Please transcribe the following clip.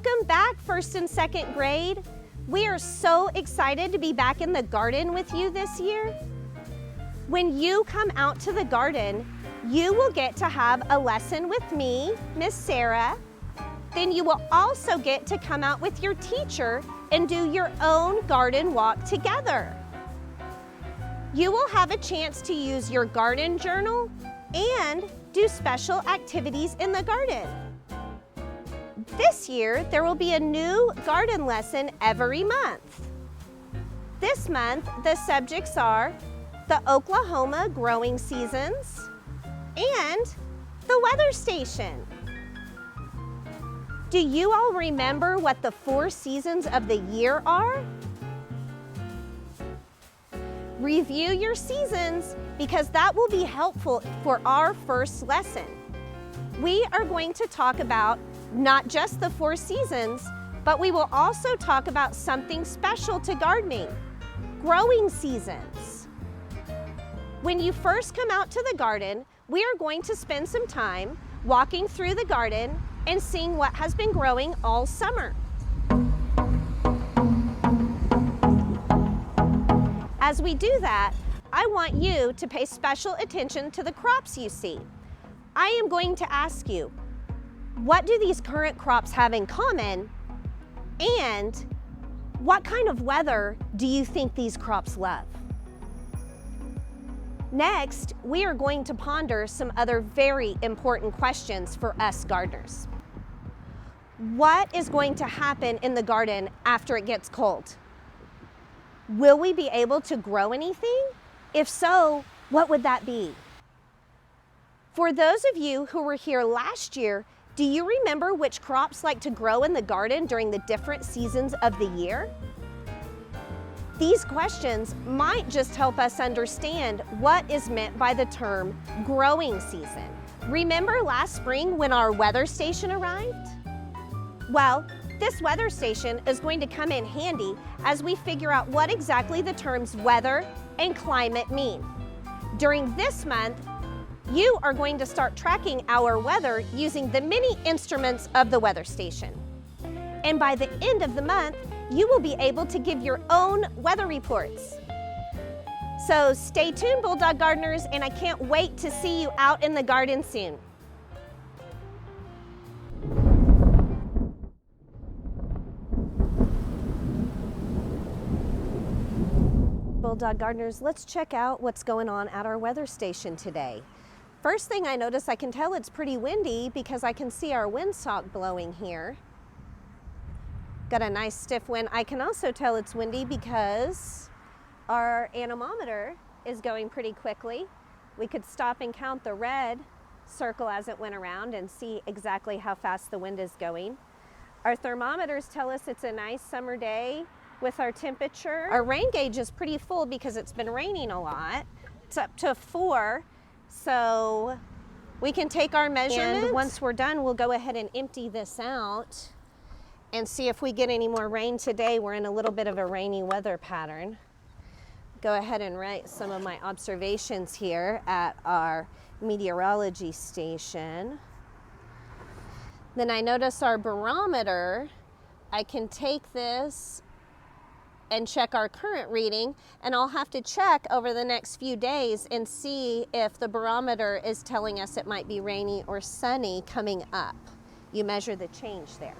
Welcome back, first and second grade. We are so excited to be back in the garden with you this year. When you come out to the garden, you will get to have a lesson with me, Miss Sarah. Then you will also get to come out with your teacher and do your own garden walk together. You will have a chance to use your garden journal and do special activities in the garden. This year, there will be a new garden lesson every month. This month, the subjects are the Oklahoma growing seasons and the weather station. Do you all remember what the 4 seasons of the year are? Review your seasons because that will be helpful for our first lesson. We are going to talk about not just the 4 seasons, but we will also talk about something special to gardening, growing seasons. When you first come out to the garden, we are going to spend some time walking through the garden and seeing what has been growing all summer. As we do that, I want you to pay special attention to the crops you see. I am going to ask you, what do these current crops have in common? And what kind of weather do you think these crops love? Next, we are going to ponder some other very important questions for us gardeners. What is going to happen in the garden after it gets cold? Will we be able to grow anything? If so, what would that be? For those of you who were here last year, do you remember which crops like to grow in the garden during the different seasons of the year? These questions might just help us understand what is meant by the term growing season. Remember last spring when our weather station arrived? Well, this weather station is going to come in handy as we figure out what exactly the terms weather and climate mean. During this month, you are going to start tracking our weather using the many instruments of the weather station. And by the end of the month, you will be able to give your own weather reports. So stay tuned, Bulldog gardeners, and I can't wait to see you out in the garden soon. Bulldog gardeners, let's check out what's going on at our weather station today. First thing I notice, I can tell it's pretty windy because I can see our windsock blowing here. Got a nice stiff wind. I can also tell it's windy because our anemometer is going pretty quickly. We could stop and count the red circle as it went around and see exactly how fast the wind is going. Our thermometers tell us it's a nice summer day with our temperature. Our rain gauge is pretty full because it's been raining a lot. It's up to 4, so we can take our measurements. And once we're done, we'll go ahead and empty this out and see if we get any more rain today. We're in a little bit of a rainy weather pattern. Go ahead and write some of my observations here at our meteorology station. Then I notice our barometer. I can take this and check our current reading, and I'll have to check over the next few days and see if the barometer is telling us it might be rainy or sunny coming up. You measure the change there.